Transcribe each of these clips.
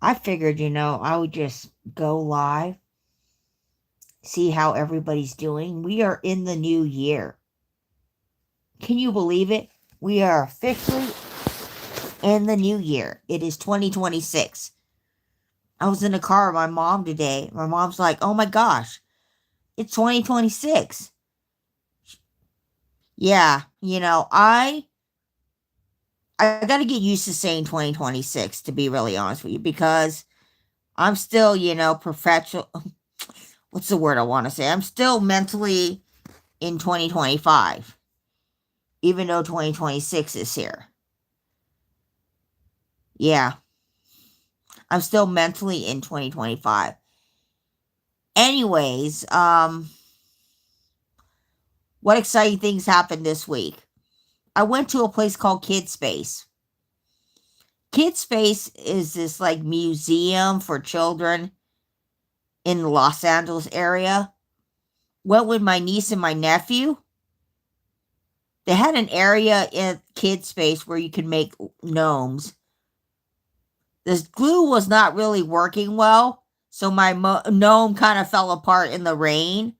I figured, I would just go live, see how everybody's doing. We are in the new year. Can you believe it? We are officially in the new year. It is 2026. I was in the car with my mom today. My mom's like, oh my gosh, it's 2026. Yeah, I got to get used to saying 2026, to be really honest with you, because I'm still, professional. What's the word I want to say? I'm still mentally in 2025, even though 2026 is here. Yeah, I'm still mentally in 2025. Anyways, what exciting things happened this week? I went to a place called Kid Space. Kid Space is this like museum for children in the Los Angeles area. Went with my niece and my nephew. They had an area in Kid Space where you could make gnomes. This glue was not really working well, so my gnome kind of fell apart in the rain.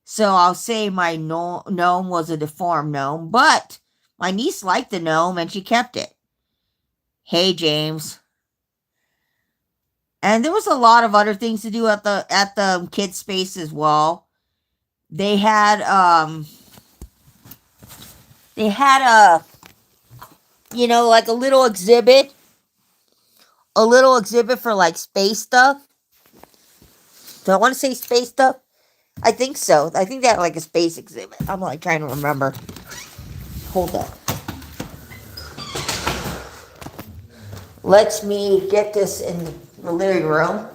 So I'll say my gnome was a deformed gnome, but my niece liked the gnome and she kept it. Hey, James. And there was a lot of other things to do at the kids space as well. They had a like a little exhibit for like space stuff. Do I want to say space stuff? I think so. I think they had like a space exhibit. I'm like trying to remember. Hold up. Let me get this in the living room.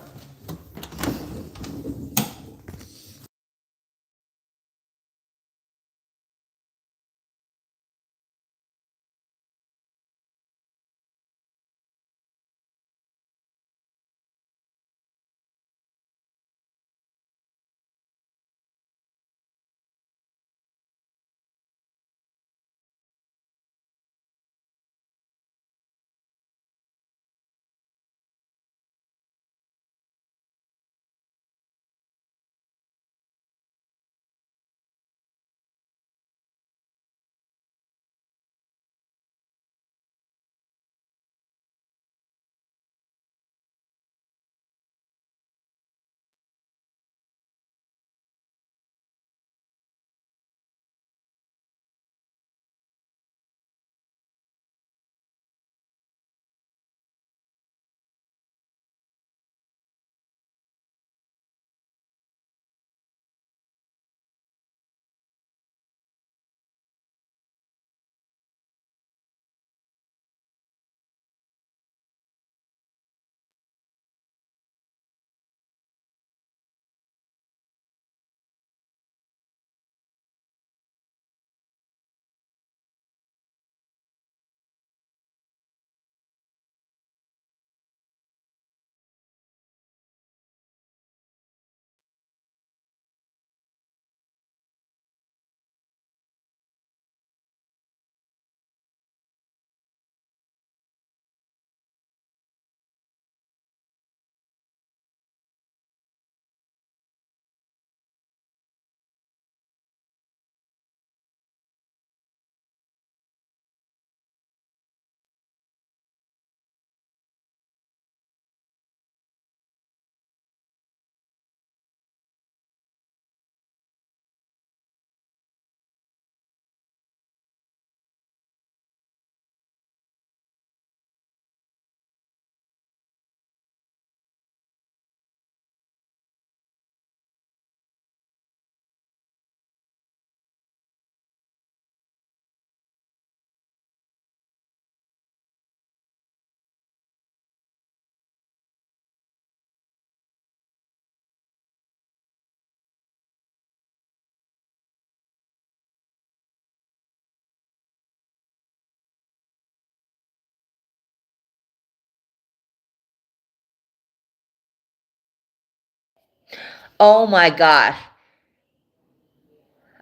Oh my gosh.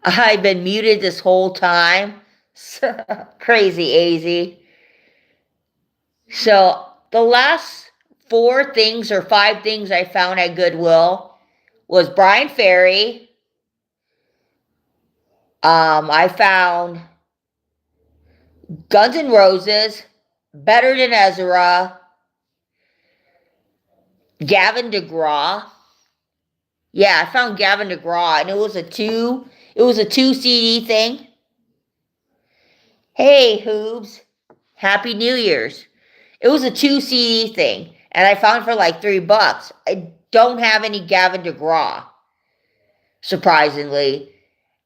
I've been muted this whole time. Crazy, AZ. So the last 4 things or 5 things I found at Goodwill was Brian Ferry. I found Guns N' Roses, Better Than Ezra, Gavin DeGraw. Yeah, I found Gavin DeGraw, and it was a 2 CD thing. Hey, Hoobs. Happy New Year's. It was a 2 CD thing, and I found it for like $3. I don't have any Gavin DeGraw, surprisingly.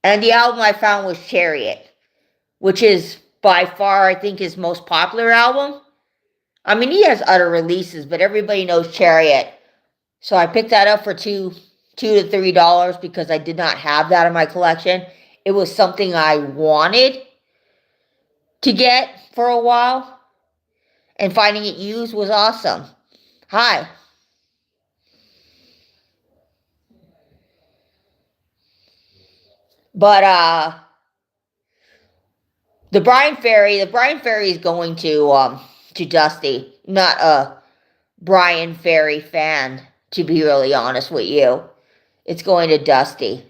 And the album I found was Chariot, which is by far, I think, his most popular album. I mean, he has other releases, but everybody knows Chariot. So I picked that up for $2 to $3 because I did not have that in my collection. It was something I wanted to get for a while, and finding it used was awesome. Hi. But the Brian Ferry is going to Dusty. Not a Brian Ferry fan, to be really honest with you. It's going to Dusty.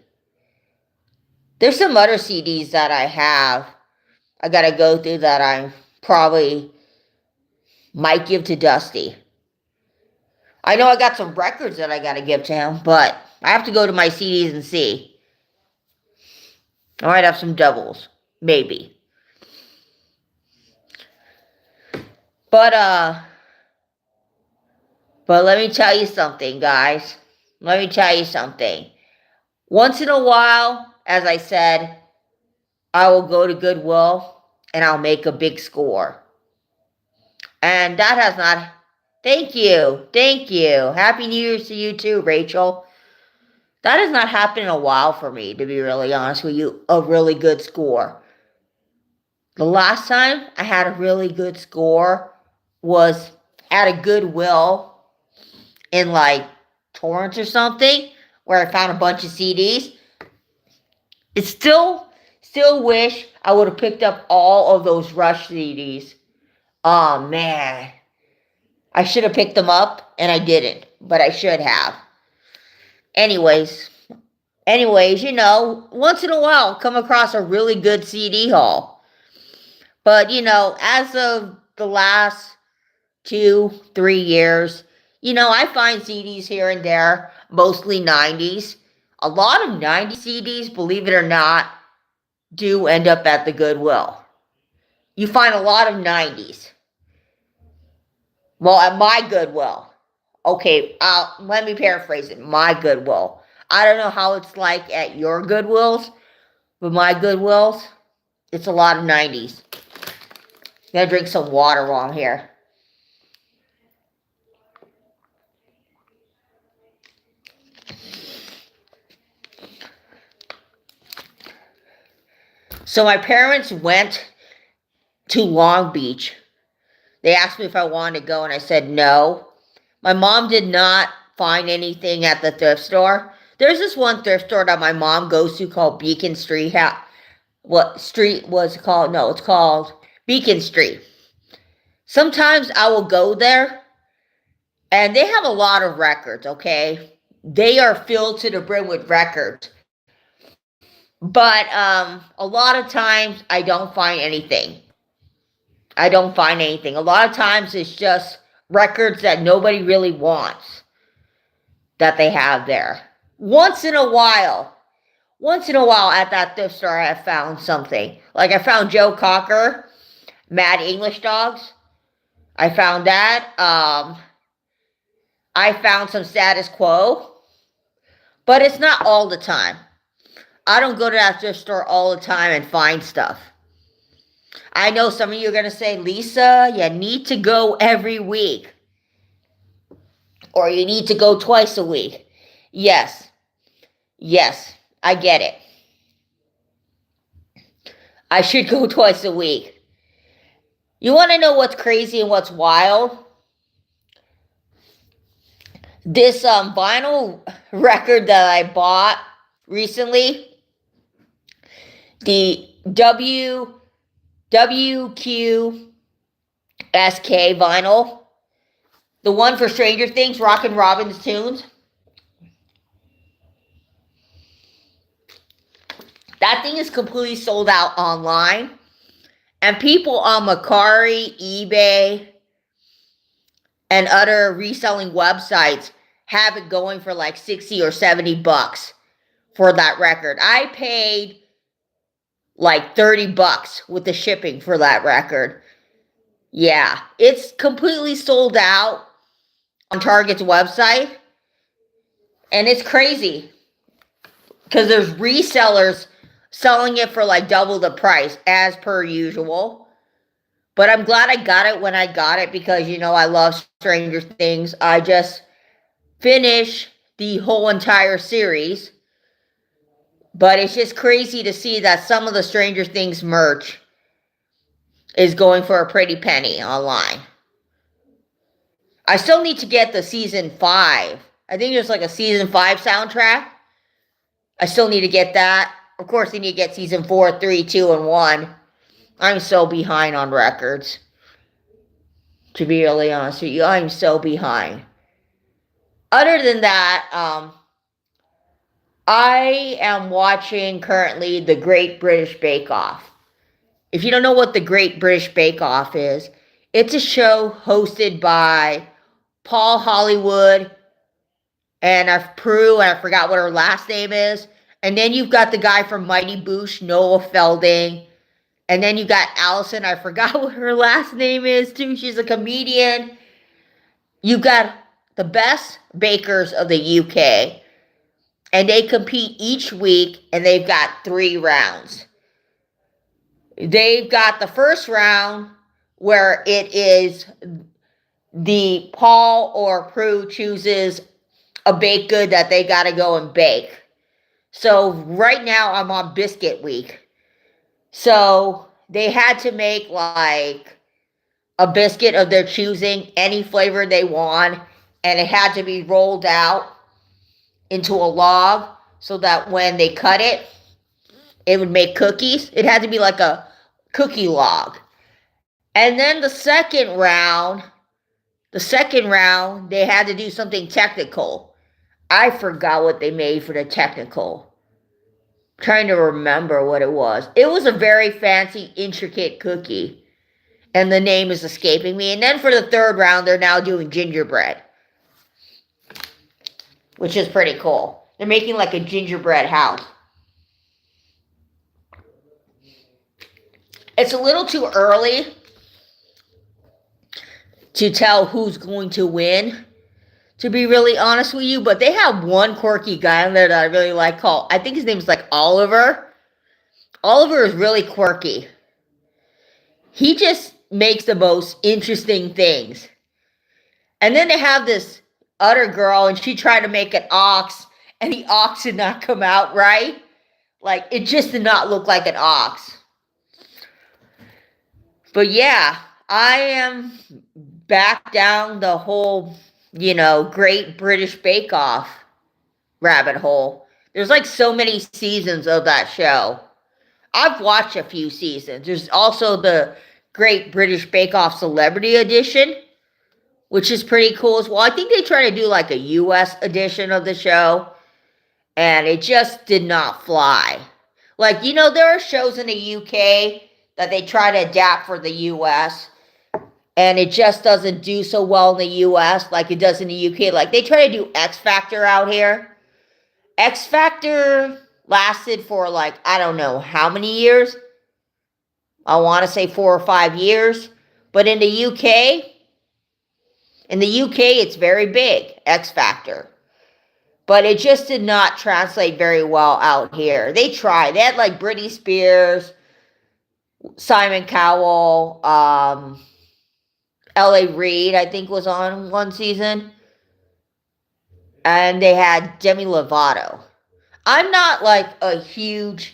There's some other CDs that I have I gotta go through that I probably might give to Dusty. I know I got some records that I gotta give to him, but I have to go to my CDs and see. I might have some doubles. Maybe. But let me tell you something, guys. Let me tell you something. Once in a while, as I said, I will go to Goodwill and I'll make a big score. And that has not... Thank you. Thank you. Happy New Year's to you too, Rachel. That has not happened in a while for me, to be really honest with you. A really good score. The last time I had a really good score was at a Goodwill in like Torrance or something, where I found a bunch of CDs. It's still wish I would have picked up all of those Rush CDs. Oh man. I should have picked them up and I didn't, but I should have. Anyways, you know, once in a while I'll come across a really good CD haul. But, you know, as of the last 2-3 years, you know, I find CDs here and there, mostly 90s. A lot of 90s CDs, believe it or not, do end up at the Goodwill. You find a lot of 90s. Well, at my Goodwill. Okay, let me paraphrase it. My Goodwill. I don't know how it's like at your Goodwills, but my Goodwills, it's a lot of 90s. Gotta drink some water while I'm here. So my parents went to Long Beach. They asked me if I wanted to go, and I said no. My mom did not find anything at the thrift store. There's this one thrift store that my mom goes to called Beacon Street. What street was it called? No, it's called Beacon Street. Sometimes I will go there, and they have a lot of records, okay? They are filled to the brim with records. But a lot of times I don't find anything. A lot of times it's just records that nobody really wants that they have there. Once in a while at that thrift store I have found something. Like I found Joe Cocker, Mad English Dogs. I found that. I found some Status Quo. But it's not all the time. I don't go to that thrift store all the time and find stuff. I know some of you are going to say, Lisa, you need to go every week. Or you need to go twice a week. Yes, I get it. I should go twice a week. You want to know what's crazy and what's wild? This vinyl record that I bought recently, the WQSK vinyl, The one for Stranger Things, Rockin' Robin's Tunes. That thing is completely sold out online. And people on Mercari, eBay, and other reselling websites have it going for like 60 or 70 bucks for that record. I paid like 30 bucks with the shipping for that record. Yeah, it's completely sold out on Target's website. And it's crazy because there's resellers selling it for like double the price as per usual. But I'm glad I got it when I got it because, you know, I love Stranger Things. I just finished the whole entire series. But it's just crazy to see that some of the Stranger Things merch is going for a pretty penny online. I still need to get the season 5. I think there's like a season 5 soundtrack. I still need to get that. Of course, I need to get season 4, 3, 2, and 1. I'm so behind on records. To be really honest with you, I'm so behind. Other than that, I am watching currently The Great British Bake Off. If you don't know what The Great British Bake Off is, it's a show hosted by Paul Hollywood and Prue, and I forgot what her last name is. And then you've got the guy from Mighty Boosh, Noah Felding. And then you got Allison, I forgot what her last name is too. She's a comedian. You got the best bakers of the UK. And they compete each week, and they've got 3 rounds. They've got the first round where it is the Paul or Prue chooses a baked good that they got to go and bake. So right now I'm on biscuit week. So they had to make like a biscuit of their choosing, any flavor they want, and it had to be rolled out into a log so that when they cut it, it would make cookies. It had to be like a cookie log. And then the second round, they had to do something technical. I forgot what they made for the technical. I'm trying to remember what it was. It was a very fancy, intricate cookie. And the name is escaping me. And then for the third round, they're now doing gingerbread, which is pretty cool. They're making like a gingerbread house. It's a little too early to tell who's going to win, to be really honest with you. But they have one quirky guy in there that I really like called, I think his name is like Oliver. Oliver is really quirky. He just makes the most interesting things. And then they have this other girl, and she tried to make an ox, and the ox did not come out right. Like, it just did not look like an ox. But yeah, I am back down the whole, Great British Bake Off rabbit hole. There's like so many seasons of that show. I've watched a few seasons. There's also the Great British Bake Off Celebrity Edition, which is pretty cool as well. I think they try to do like a US edition of the show, and it just did not fly. Like, there are shows in the UK that they try to adapt for the US, and it just doesn't do so well in the US like it does in the UK. Like, they try to do X Factor out here. X Factor lasted for like, I don't know how many years. I want to say 4 or 5 years. But in the UK, it's very big, X Factor. But it just did not translate very well out here. They tried. They had like Britney Spears, Simon Cowell, L.A. Reid, I think, was on one season. And they had Demi Lovato. I'm not like a huge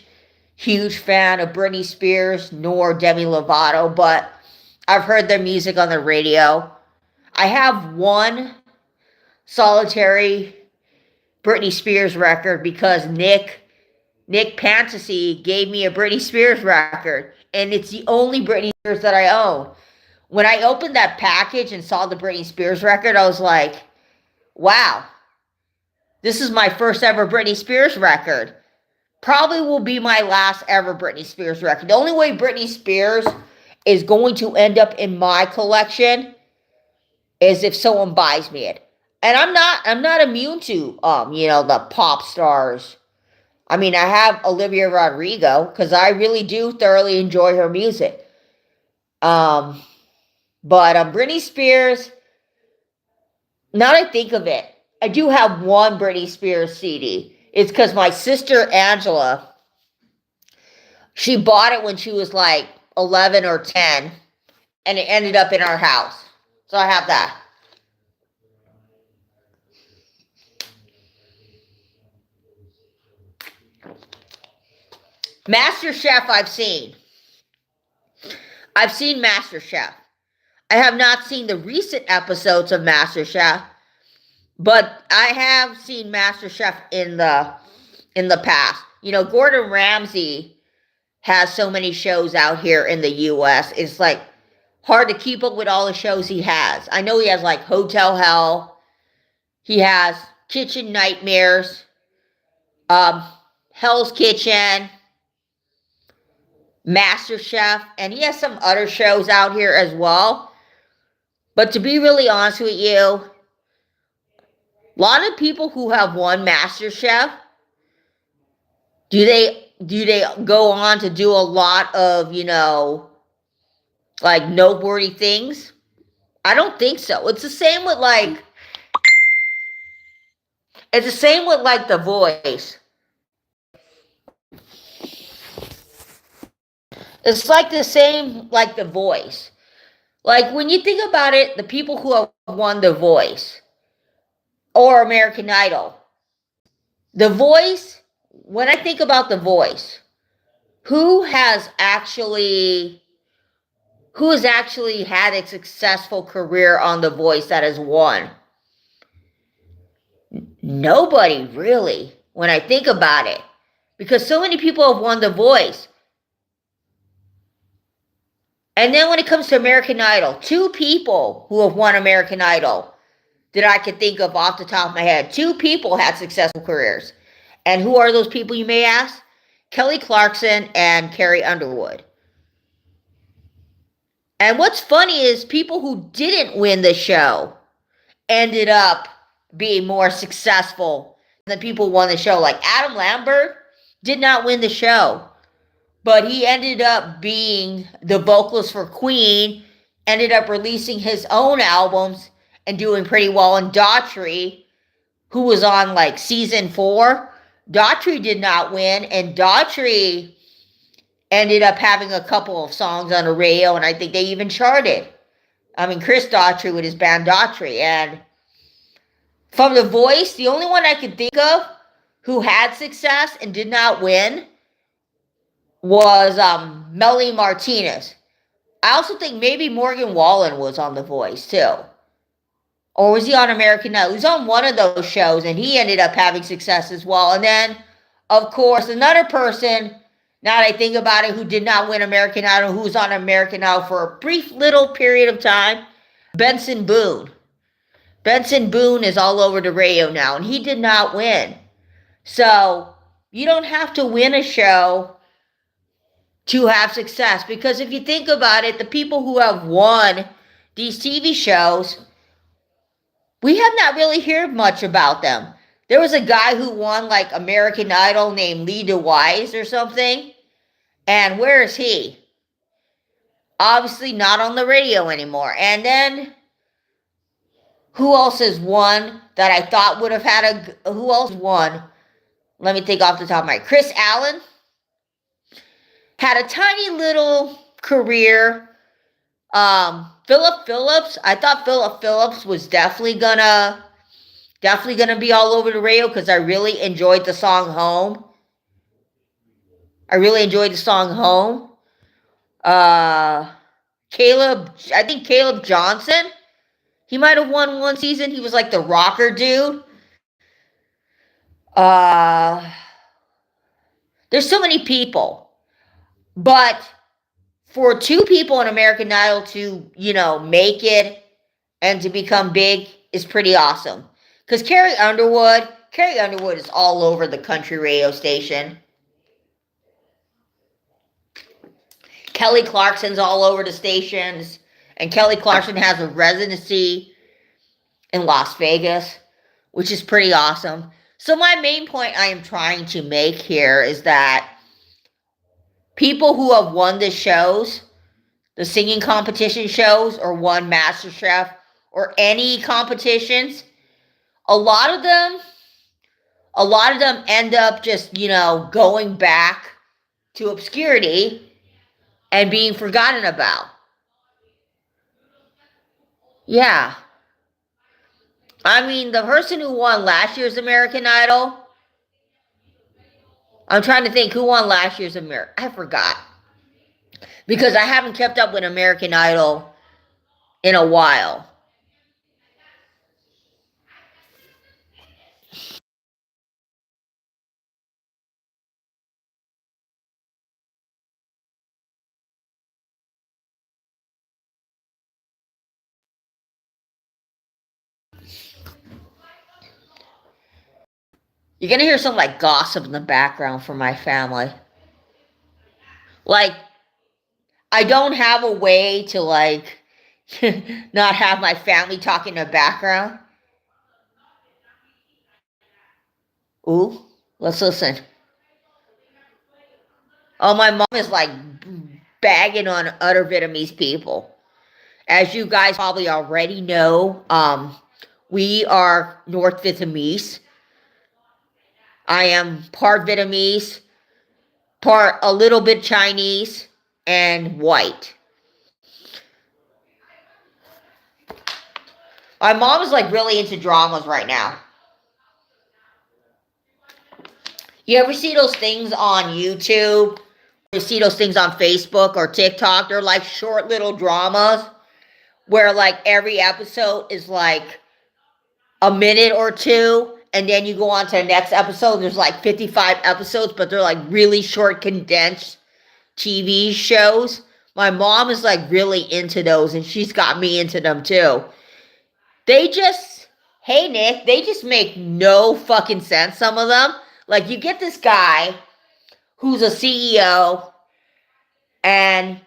fan of Britney Spears nor Demi Lovato, but I've heard their music on the radio. I have one solitary Britney Spears record because Nick Fantasy gave me a Britney Spears record, and it's the only Britney Spears that I own. When I opened that package and saw the Britney Spears record, I was like, wow, this is my first ever Britney Spears record. Probably will be my last ever Britney Spears record. The only way Britney Spears is going to end up in my collection is if someone buys me it. And I'm not immune to the pop stars. I mean, I have Olivia Rodrigo because I really do thoroughly enjoy her music. Um, but Britney Spears, now that I think of it, I do have one Britney Spears CD. It's because my sister Angela, she bought it when she was like 11 or 10, and it ended up in our house. So I have that. Master Chef I've seen. I've seen Master Chef. I have not seen the recent episodes of Master Chef, but I have seen Master Chef in the past. Gordon Ramsay has so many shows out here in the US. It's like hard to keep up with all the shows he has. I know he has like Hotel Hell. He has Kitchen Nightmares, um, Hell's Kitchen, Master Chef, and he has some other shows out here as well. But to be really honest with you, a lot of people who have won Master Chef, do they go on to do a lot of, like noteworthy things? I don't think so. It's the same with like The Voice. It's like the same like The Voice. Like when you think about it, the people who have won The Voice or American Idol, The Voice, when I think about The Voice, who has actually had a successful career on The Voice that has won? Nobody really, when I think about it. Because so many people have won The Voice. And then when it comes to American Idol, 2 people who have won American Idol that I could think of off the top of my head. 2 people had successful careers. And who are those people, you may ask? Kelly Clarkson and Carrie Underwood. And what's funny is people who didn't win the show ended up being more successful than people who won the show. Like Adam Lambert did not win the show, but he ended up being the vocalist for Queen, ended up releasing his own albums and doing pretty well. And Daughtry, who was on like season 4, Daughtry did not win, and Daughtry ended up having a couple of songs on the radio, and I think they even charted. I mean, Chris Daughtry with his band Daughtry. And from The Voice, the only one I could think of who had success and did not win was Melanie Martinez. I also think maybe Morgan Wallen was on The Voice too. Or was he on American Idol? He was on one of those shows, and he ended up having success as well. And then, of course, another person, now that I think about it, who did not win American Idol, who was on American Idol for a brief little period of time, Benson Boone. Benson Boone is all over the radio now, and he did not win. So, you don't have to win a show to have success. Because if you think about it, the people who have won these TV shows, we have not really heard much about them. There was a guy who won like American Idol named Lee DeWise or something. And where is he? Obviously not on the radio anymore. And then who else has won that I thought would have had who else won? Let me think off the top of my head. Chris Allen had a tiny little career. Philip Phillips, I thought Philip Phillips was definitely gonna be all over the radio because I really enjoyed the song Home. I think Caleb Johnson, he might have won one season. He was like the rocker dude. There's so many people. But for two people in American Idol to, make it and to become big is pretty awesome. Because Carrie Underwood is all over the country radio station. Kelly Clarkson's all over the stations. And Kelly Clarkson has a residency in Las Vegas, which is pretty awesome. So my main point I am trying to make here is that people who have won the shows, the singing competition shows, or won MasterChef, or any competitions, a lot of them end up just, going back to obscurity and being forgotten about. Yeah. I mean, the person who won last year's American Idol, I'm trying to think who won last year's American. I forgot. Because I haven't kept up with American Idol in a while. You're going to hear some like gossip in the background from my family. Like, I don't have a way to like not have my family talk in the background. Ooh, let's listen. Oh, my mom is like bagging on other Vietnamese people. As you guys probably already know, we are North Vietnamese. I am part Vietnamese, part a little bit Chinese, and white. My mom is like really into dramas right now. You ever see those things on YouTube? You see those things on Facebook or TikTok? They're like short little dramas where like every episode is like a minute or two, and then you go on to the next episode. There's like 55 episodes, but they're like really short, condensed TV shows. My mom is like really into those, and she's got me into them too. Hey Nick, they just make no fucking sense, some of them. Like, you get this guy who's a CEO, and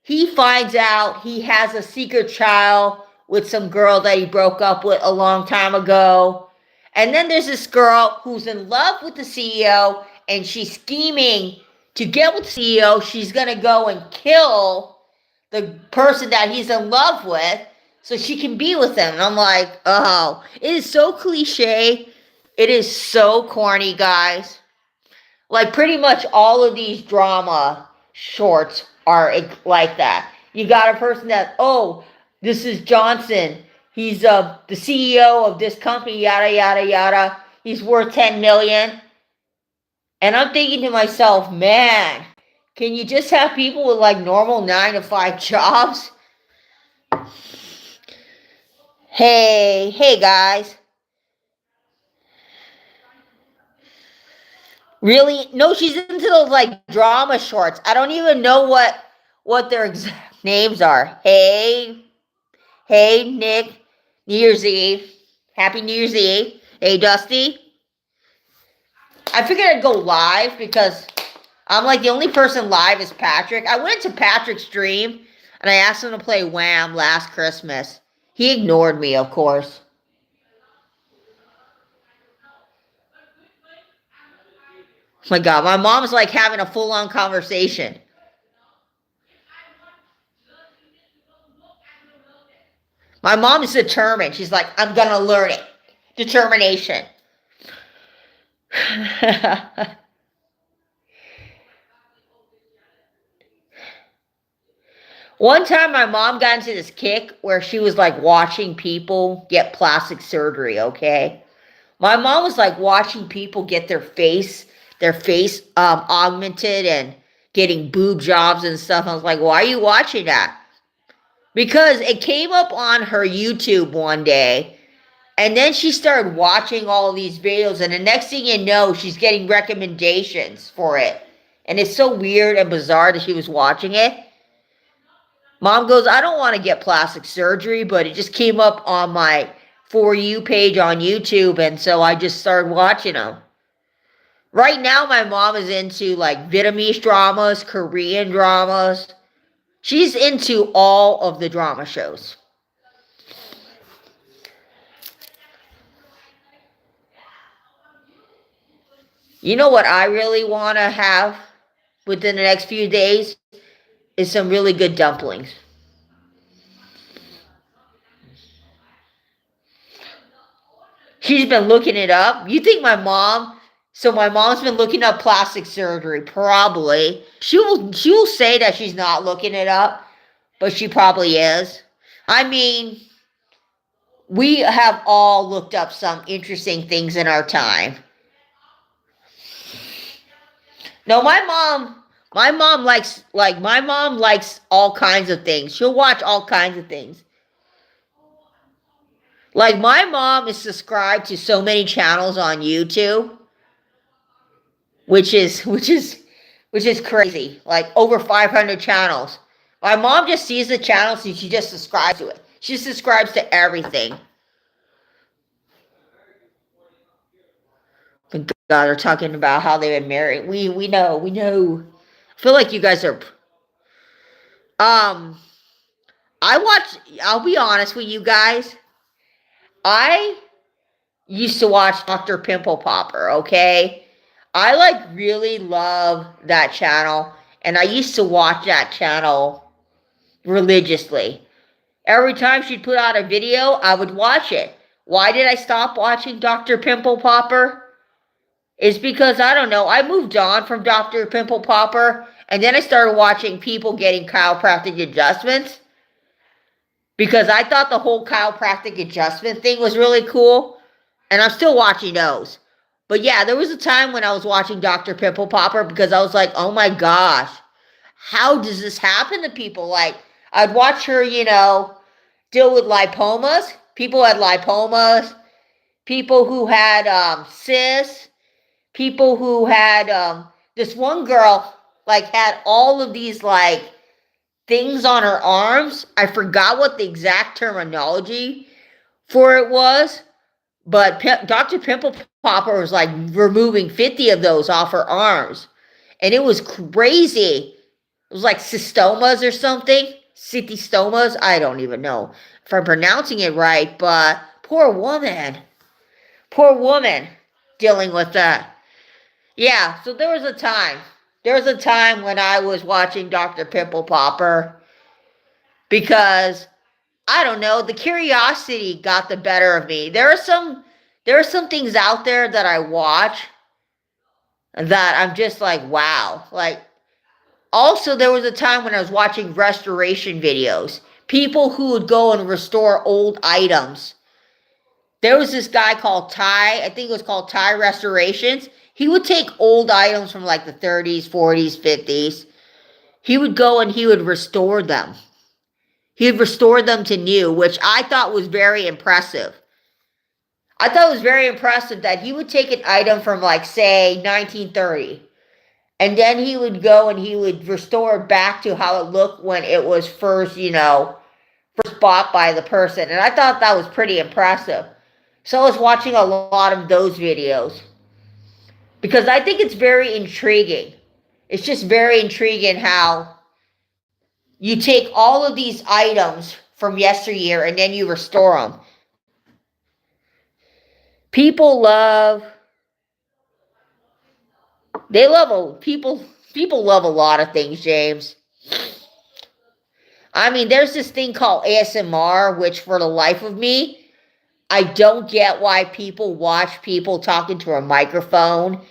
he finds out he has a secret child with some girl that he broke up with a long time ago. And then there's this girl who's in love with the CEO, and she's scheming to get with the CEO. She's going to go and kill the person that he's in love with so she can be with him. And I'm like, oh, it is so cliche. It is so corny, guys. Like, pretty much all of these drama shorts are like that. You got a person that, oh, this is Johnson. He's the CEO of this company, yada, yada, yada. He's worth $10 million. And I'm thinking to myself, man, can you just have people with like normal 9-to-5 jobs? Hey guys. Really? No, she's into those like drama shorts. I don't even know what their exact names are. Hey Nick, New Year's Eve. Happy New Year's Eve. Hey Dusty. I figured I'd go live because I'm like the only person live is Patrick. I went to Patrick's stream and I asked him to play Wham last Christmas. He ignored me, of course. Oh my God, my mom's like having a full-on conversation. My mom is determined. She's like, I'm gonna learn it. Determination. One time my mom got into this kick where she was like watching people get plastic surgery, okay? My mom was like watching people get their face augmented and getting boob jobs and stuff. I was like, why are you watching that? Because it came up on her YouTube one day, and then she started watching all of these videos, and the next thing you know, she's getting recommendations for it. And it's so weird and bizarre that she was watching it. Mom goes, I don't want to get plastic surgery, but it just came up on my For You page on YouTube, and so I just started watching them. Right now, my mom is into like Vietnamese dramas, Korean dramas. She's into all of the drama shows. You know what I really want to have within the next few days is some really good dumplings. She's been looking it up. You think my mom? So my mom's been looking up plastic surgery. Probably she'll say that she's not looking it up, but she probably is. I mean, we have all looked up some interesting things in our time. No, my mom likes all kinds of things. She'll watch all kinds of things. Like my mom is subscribed to so many channels on YouTube, which is crazy. Like over 500 channels. My mom just sees the channels and she just subscribes to it. She subscribes to everything. But God, they're talking about how they've been married. We know. I feel like you guys are. I'll be honest with you guys. I used to watch Dr. Pimple Popper, okay? I like really love that channel, and I used to watch that channel religiously. Every time she'd put out a video, I would watch it. Why did I stop watching Dr. Pimple Popper? It's because, I don't know, I moved on from Dr. Pimple Popper, and then I started watching people getting chiropractic adjustments. Because I thought the whole chiropractic adjustment thing was really cool. And I'm still watching those. But yeah, there was a time when I was watching Dr. Pimple Popper because I was like, oh my gosh, how does this happen to people? Like, I'd watch her, deal with lipomas. People had lipomas. People who had cysts. People who had, this one girl, like, had all of these, like, things on her arms. I forgot what the exact terminology for it was, but Dr. Pimple Popper was like removing 50 of those off her arms, and it was crazy. It was like cystomas or something, cystomas. I don't even know if I'm pronouncing it right, but poor woman dealing with that. Yeah, so there was a time when I was watching Dr. Pimple Popper because, I don't know, the curiosity got the better of me. There are some things out there that I watch that I'm just like, wow. Like, also there was a time when I was watching restoration videos. People who would go and restore old items. There was this guy called Ty, I think it was called Ty Restorations. He would take old items from like the 30s, 40s, 50s. He would go and he would restore them. He would restore them to new, which I thought was very impressive. I thought it was very impressive that he would take an item from, like, say, 1930, and then he would go and he would restore it back to how it looked when it was first bought by the person. And I thought that was pretty impressive. So I was watching a lot of those videos because I think it's very intriguing. It's just very intriguing how you take all of these items from yesteryear and then you restore them. People love a lot of things, James. I mean, there's this thing called ASMR, which for the life of me, I don't get why people watch people talking to a microphone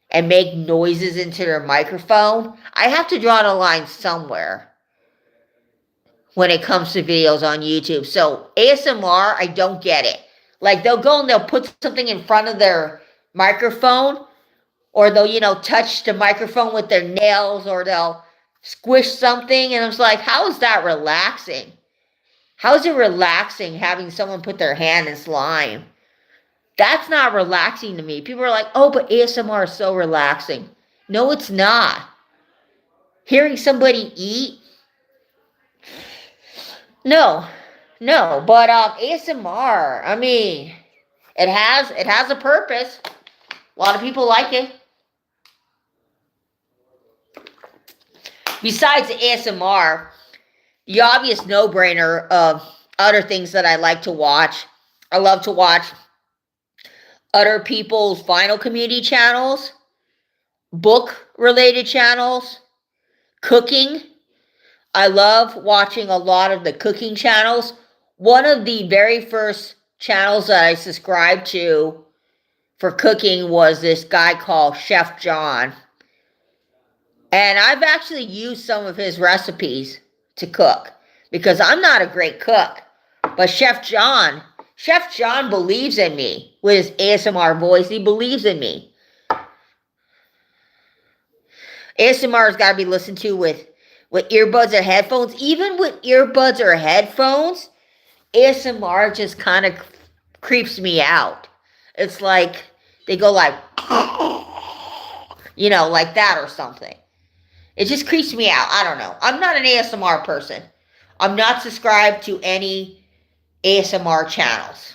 and make noises into their microphone. I have to draw the line somewhere when it comes to videos on YouTube. So ASMR, I don't get it. Like, they'll go and they'll put something in front of their microphone, or they'll, touch the microphone with their nails, or they'll squish something, and I was like, how is that relaxing? How is it relaxing having someone put their hand in slime? That's not relaxing to me. People are like, oh, but ASMR is so relaxing. No, it's not. Hearing somebody eat, No, no, but ASMR. I mean, it has a purpose. A lot of people like it. Besides ASMR, the obvious no-brainer of other things that I like to watch. I love to watch other people's vinyl community channels, book-related channels, cooking. I love watching a lot of the cooking channels. One of the very first channels that I subscribed to for cooking was this guy called Chef John. And I've actually used some of his recipes to cook because I'm not a great cook. But Chef John believes in me with his ASMR voice. He believes in me. ASMR has got to be listened to with earbuds or headphones. Even with earbuds or headphones, ASMR just kind of creeps me out. It's like they go like, like that or something. It just creeps me out. I don't know. I'm not an ASMR person. I'm not subscribed to any ASMR channels.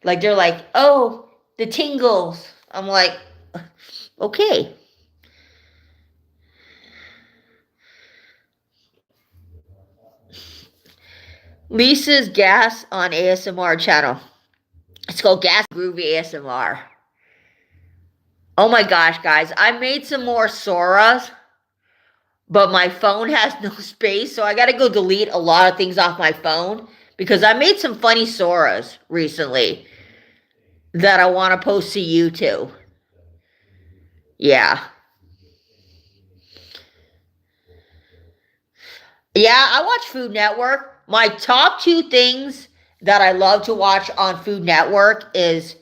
Like they're like, oh, the tingles. I'm like, okay. Lisa's Gas on ASMR channel. It's called Gas Groovy ASMR. Oh my gosh, guys. I made some more Soras, but my phone has no space, so I gotta go delete a lot of things off my phone because I made some funny Soras recently that I want to post to YouTube. Yeah. Yeah, I watch Food Network. My top two things that I love to watch on Food Network is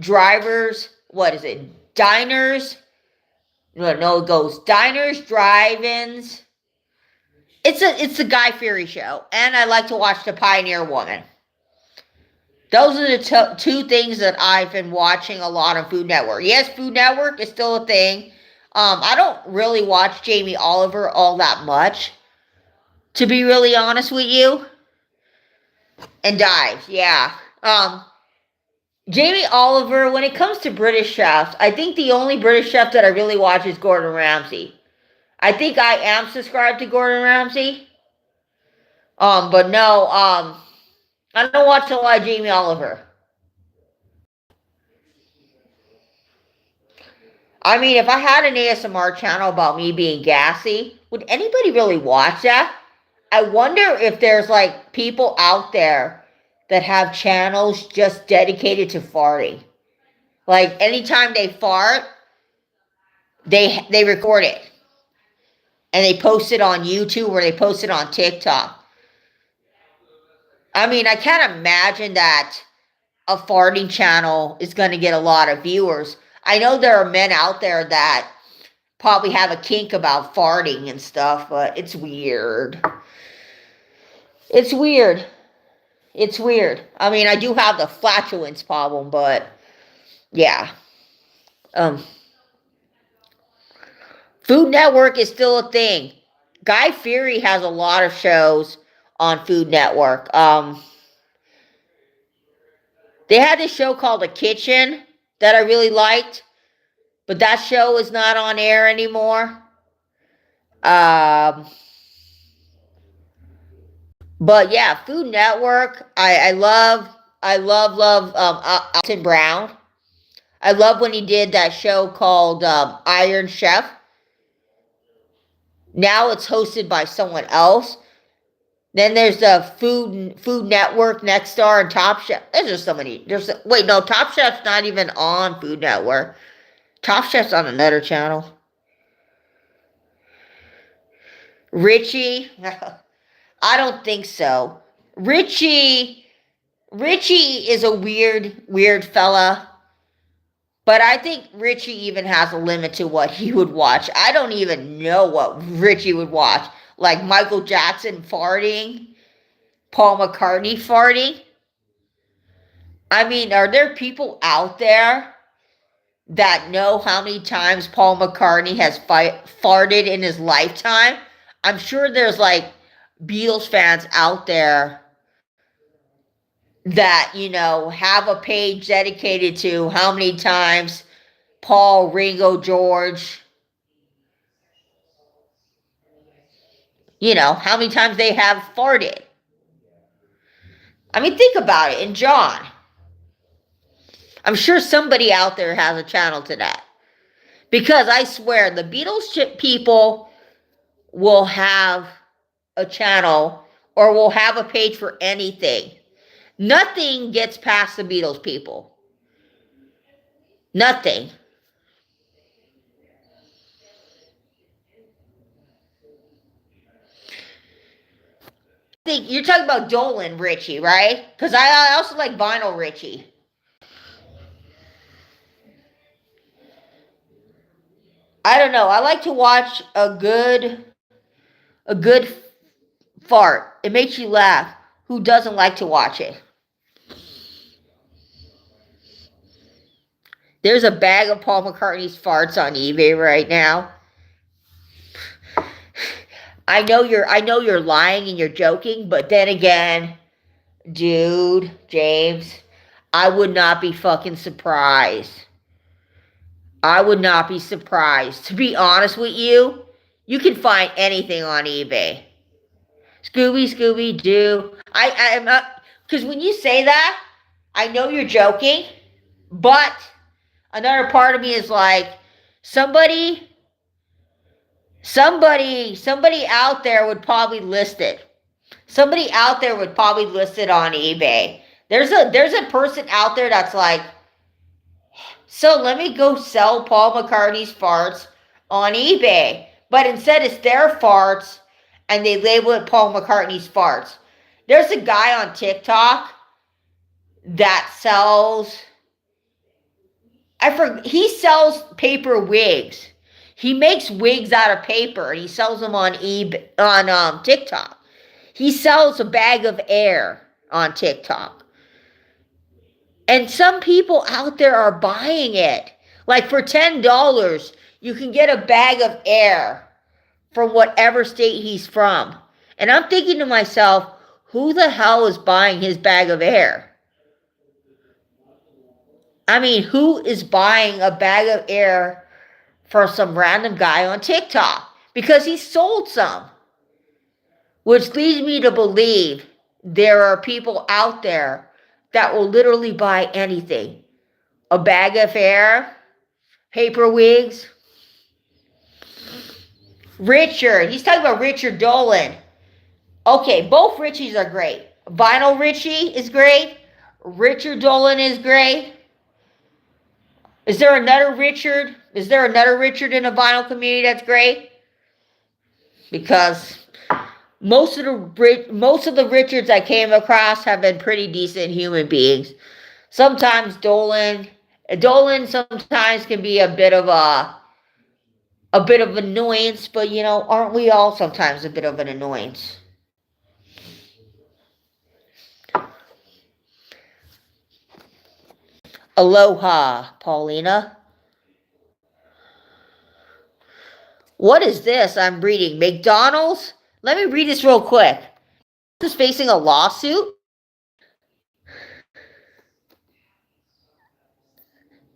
drivers, what is it? Diners. No, it goes diners, drive-ins. It's a Guy Fieri show, and I like to watch The Pioneer Woman. Those are the two things that I've been watching a lot on Food Network. Yes, Food Network is still a thing. I don't really watch Jamie Oliver all that much, to be really honest with you. And Dives, yeah. Jamie Oliver, when it comes to British chefs, I think the only British chef that I really watch is Gordon Ramsay. I think I am subscribed to Gordon Ramsay. But no, I don't watch a lot of Jamie Oliver. I mean, if I had an ASMR channel about me being gassy, would anybody really watch that? I wonder if there's like people out there that have channels just dedicated to farting. Like anytime they fart, they record it and they post it on YouTube or they post it on TikTok. I mean, I can't imagine that a farting channel is going to get a lot of viewers. I know there are men out there that probably have a kink about farting and stuff, but it's weird. It's weird. It's weird. I mean, I do have the flatulence problem, but yeah. Um, Food Network is still a thing. Guy Fieri has a lot of shows on Food Network. They had this show called The Kitchen that I really liked, but that show is not on air anymore. Um, but yeah, Food Network. I love Alton Brown. I love when he did that show called Iron Chef. Now it's hosted by someone else. Then there's the Food Network, Next Star, and Top Chef. There's just so many. Wait, no, Top Chef's not even on Food Network. Top Chef's on another channel. Richie, I don't think so. Richie is a weird fella. But I think Richie even has a limit to what he would watch. I don't even know what Richie would watch. Like Michael Jackson farting, Paul McCartney farting. I mean, are there people out there that know how many times Paul McCartney has farted in his lifetime? I'm sure there's like Beatles fans out there that, have a page dedicated to how many times Paul, Ringo, George, how many times they have farted. I mean, think about it. And John, I'm sure somebody out there has a channel to that. Because I swear, the Beatles people will have a channel or will have a page for anything. Nothing gets past the Beatles people. Nothing. I think you're talking about Dolan Richie, right? Because I also like Vinyl Richie. I don't know. I like to watch a good fart. It makes you laugh. Who doesn't like to watch it? There's a bag of Paul McCartney's farts on eBay right now. I know you're lying and you're joking, but then again, dude, James, I would not be fucking surprised. I would not be surprised. To be honest with you, you can find anything on eBay. Scooby Doo. I'm not, because when you say that, I know you're joking, but another part of me is like, somebody out there would probably list it. Somebody out there would probably list it on eBay. There's a person out there that's like, so let me go sell Paul McCartney's farts on eBay. But instead it's their farts and they label it Paul McCartney's farts. There's a guy on TikTok that sells, he sells paper wigs. He makes wigs out of paper and he sells them on eBay, on TikTok. He sells a bag of air on TikTok. And some people out there are buying it. Like for $10, you can get a bag of air from whatever state he's from. And I'm thinking to myself, who the hell is buying his bag of air? I mean, who is buying a bag of air for some random guy on TikTok? Because he sold some. Which leads me to believe there are people out there that will literally buy anything. A bag of air, paper wigs. Richard, he's talking about Richard Dolan. Okay, both Richies are great. Vinyl Richie is great. Richard Dolan is great. Is there another Richard? Is there another Richard in the vinyl community that's great? Because most of the Richards I came across have been pretty decent human beings. Sometimes Dolan sometimes can be a bit of annoyance, but aren't we all sometimes a bit of an annoyance? Aloha, Paulina. What is this I'm reading? McDonald's? Let me read this real quick. This is facing a lawsuit.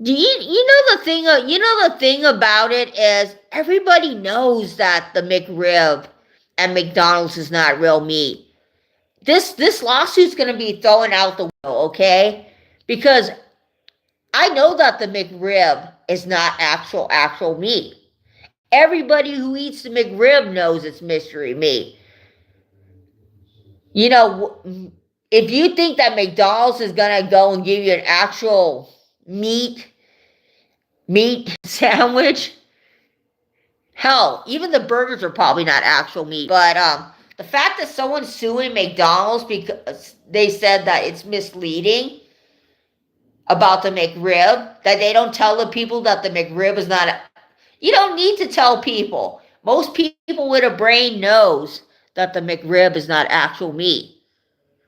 Do you know the thing? The thing about it is everybody knows that the McRib at McDonald's is not real meat. This lawsuit's gonna be thrown out the window, okay? Because I know that the McRib is not actual meat. Everybody who eats the McRib knows it's mystery meat. If you think that McDonald's is gonna go and give you an actual meat sandwich, hell, even the burgers are probably not actual meat. But the fact that someone's suing McDonald's because they said that it's misleading about the McRib, that they don't tell the people that the McRib is not. You don't need to tell people. Most people with a brain knows that the McRib is not actual meat,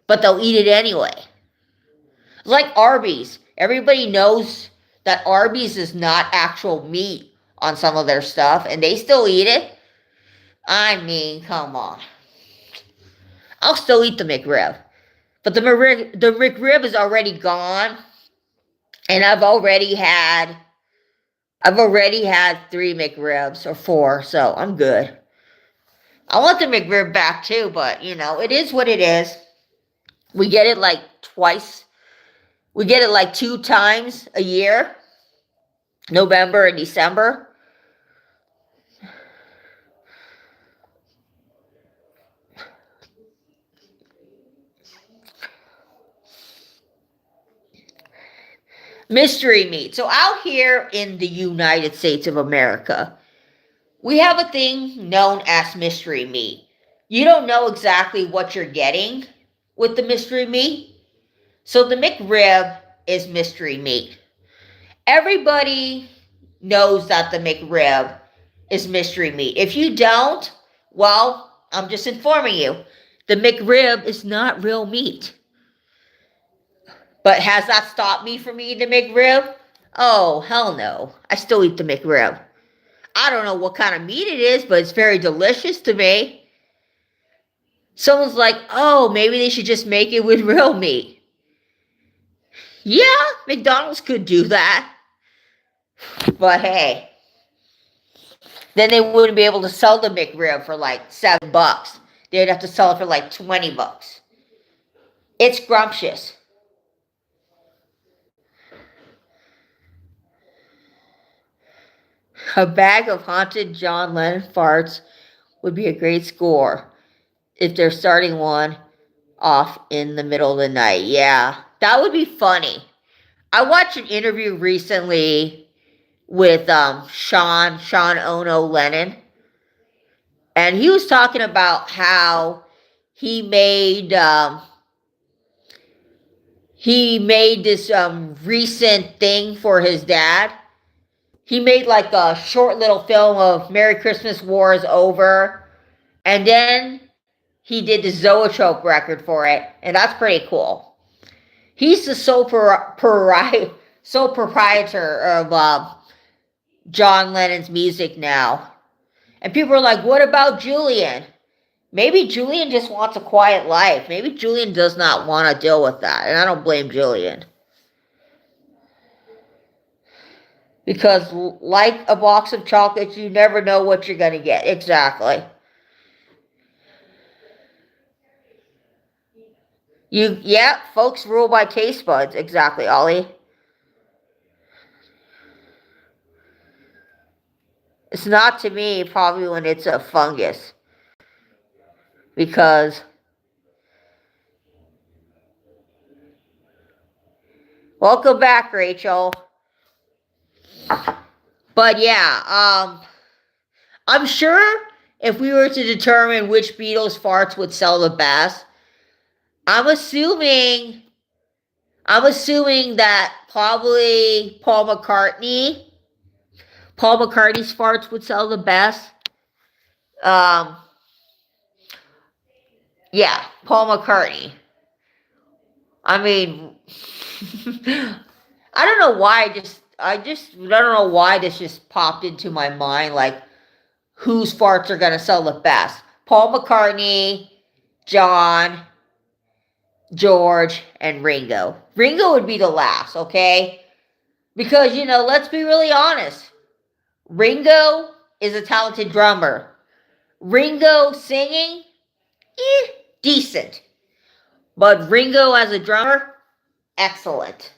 but they'll eat it anyway. It's like Arby's. Everybody knows that Arby's is not actual meat on some of their stuff, and they still eat it. I mean, come on. I'll still eat the McRib. But the McRib is already gone, and I've already had 3 McRibs or 4, so I'm good. I want the McRib back too, but it is what it is. We get it like twice. We get it like 2 times a year, November and December. Mystery meat. So out here in the United States of America, we have a thing known as mystery meat. You don't know exactly what you're getting with the mystery meat. So the McRib is mystery meat. Everybody knows that the McRib is mystery meat. If you don't, well, I'm just informing you. The McRib is not real meat. But has that stopped me from eating the McRib? Oh, hell no. I still eat the McRib. I don't know what kind of meat it is, but it's very delicious to me. Someone's like, oh, maybe they should just make it with real meat. Yeah, McDonald's could do that. But hey, then they wouldn't be able to sell the McRib for like $7. They'd have to sell it for like $20. It's scrumptious. A bag of haunted John Lennon farts would be a great score if they're starting one off in the middle of the night. Yeah, that would be funny. I watched an interview recently with Sean Ono Lennon, and he was talking about how he made this recent thing for his dad. He made like a short little film of Merry Christmas, War is Over, and then he did the Zoetrope record for it, and that's pretty cool. He's the sole proprietor of John Lennon's music now. And people are like, what about Julian? Maybe Julian just wants a quiet life. Maybe Julian does not want to deal with that, and I don't blame Julian. Because like a box of chocolates, you never know what you're going to get. Exactly. Folks rule by taste buds. Exactly, Ollie. It's not to me, probably when it's a fungus. Because welcome back, Rachel. But yeah, I'm sure if we were to determine which Beatles farts would sell the best, I'm assuming that probably Paul McCartney's farts would sell the best. Yeah, Paul McCartney. I mean, I don't know why. I don't know why this just popped into my mind. Like, whose farts are gonna sell the best? Paul McCartney, John, George, and Ringo. Ringo would be the last, okay? Because, let's be really honest. Ringo is a talented drummer. Ringo singing, decent. But Ringo as a drummer, excellent.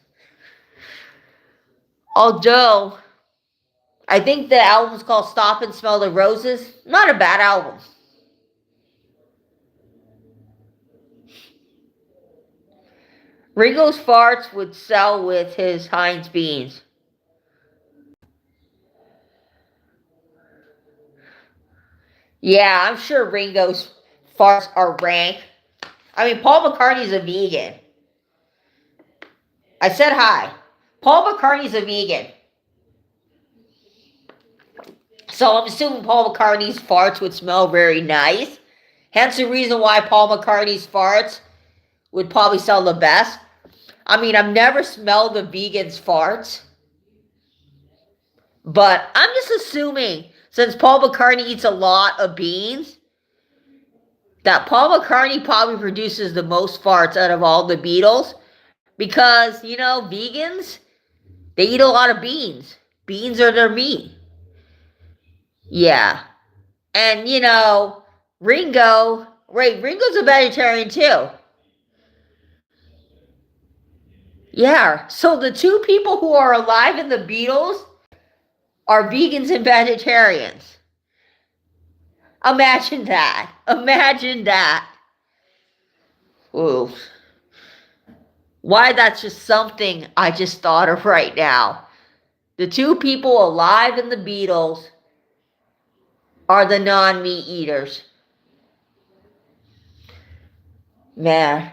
Although, I think the album's called Stop and Smell the Roses. Not a bad album. Ringo's farts would sell with his Heinz beans. Yeah, I'm sure Ringo's farts are rank. I mean, Paul McCartney's a vegan. I said hi. Paul McCartney's a vegan. So I'm assuming Paul McCartney's farts would smell very nice. Hence the reason why Paul McCartney's farts would probably sell the best. I mean, I've never smelled a vegan's farts. But I'm just assuming, since Paul McCartney eats a lot of beans, that Paul McCartney probably produces the most farts out of all the Beatles because, vegans, they eat a lot of beans. Beans are their meat. Yeah. And, Ringo's a vegetarian too. Yeah. So the two people who are alive in the Beatles are vegans and vegetarians. Imagine that. Imagine that. Ooh. Why, that's just something I just thought of right now. The two people alive in the Beatles are the non-meat eaters. Man.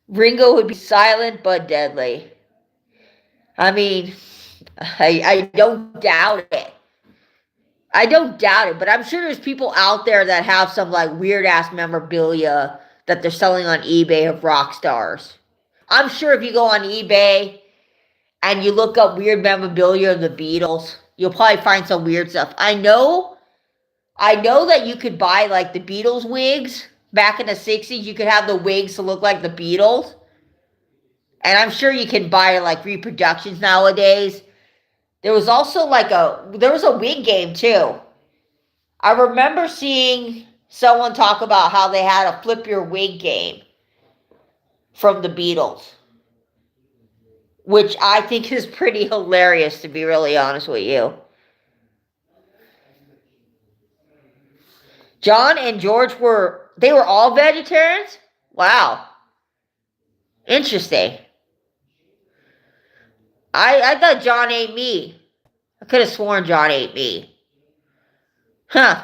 Ringo would be silent but deadly. I mean, I don't doubt it. I don't doubt it, but I'm sure there's people out there that have some like weird ass memorabilia that they're selling on eBay of rock stars. I'm sure if you go on eBay and you look up weird memorabilia of the Beatles, you'll probably find some weird stuff. I know that you could buy like the Beatles wigs back in the 60s. You could have the wigs to look like the Beatles. And I'm sure you can buy like reproductions nowadays. There was also there was a wig game too. I remember seeing someone talk about how they had a flip your wig game from the Beatles, which I think is pretty hilarious, to be really honest with you. John and George they were all vegetarians? Wow. Interesting. I thought John ate meat. I could have sworn John ate meat. Huh.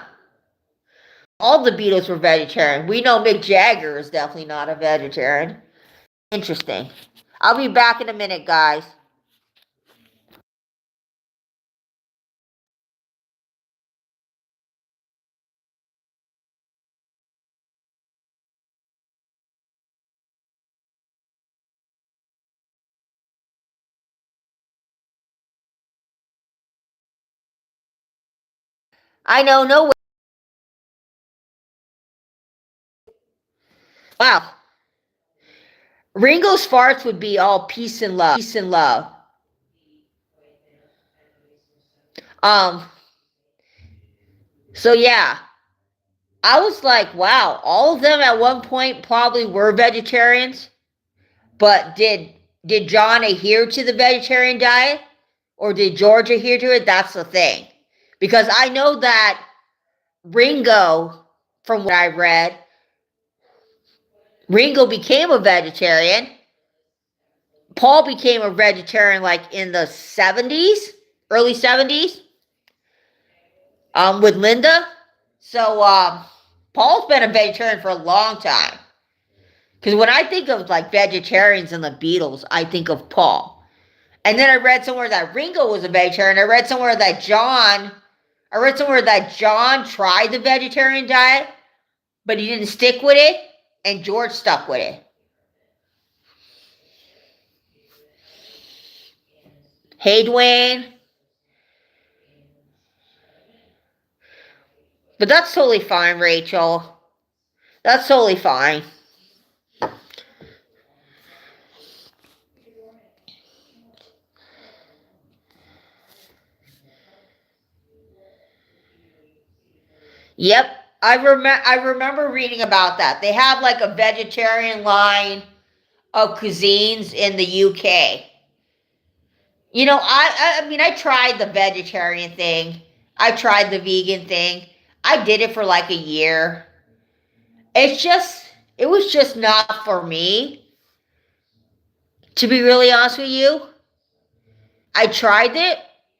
All the Beatles were vegetarian. We know Mick Jagger is definitely not a vegetarian. Interesting. I'll be back in a minute, guys. I know, no way. Wow. Ringo's farts would be all peace and love. Peace and love. Um, so yeah. I was like, wow, all of them at one point probably were vegetarians, but did John adhere to the vegetarian diet? Or did George adhere to it? That's the thing. Because I know that Ringo, from what I read, Ringo became a vegetarian. Paul became a vegetarian like in the 70s, early 70s, with Linda. So Paul's been a vegetarian for a long time. Because when I think of like vegetarians and the Beatles, I think of Paul. And then I read somewhere that Ringo was a vegetarian. I read somewhere that John tried the vegetarian diet, but he didn't stick with it, and George stuck with it. Hey, Dwayne. But that's totally fine, Rachel. That's totally fine. Yep, I remember reading about that. They have like a vegetarian line of cuisines in the UK. I mean, I tried the vegetarian thing. I tried the vegan thing. I did it for like a year. It was just not for me. To be really honest with you, I tried it.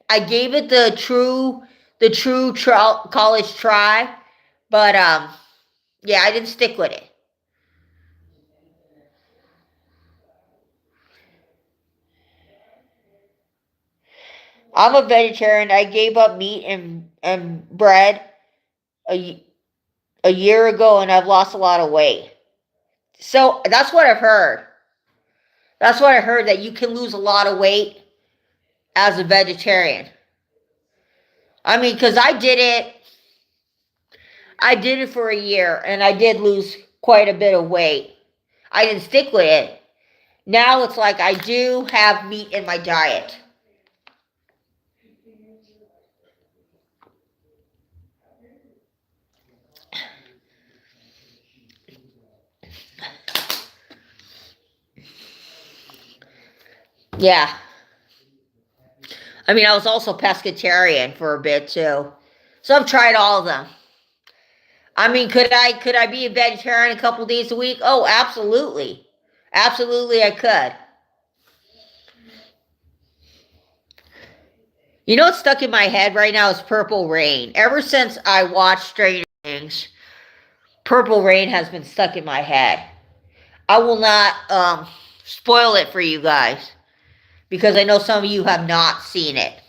I gave it the true college try, but yeah, I didn't stick with it. I'm a vegetarian. I gave up meat and bread a, a year ago, and I've lost a lot of weight. So that's what I've heard. That's what I heard, that you can lose a lot of weight as a vegetarian. I mean, because I did it for a year, and I did lose quite a bit of weight. I didn't stick with it. Now it's like I do have meat in my diet. Yeah. I mean, I was also pescatarian for a bit too. So I've tried all of them. I mean, could I be a vegetarian a couple days a week? Oh, absolutely. Absolutely I could. You know what's stuck in my head right now is Purple Rain. Ever since I watched Stranger Things, Purple Rain has been stuck in my head. I will not spoil it for you guys because I know some of you have not seen it.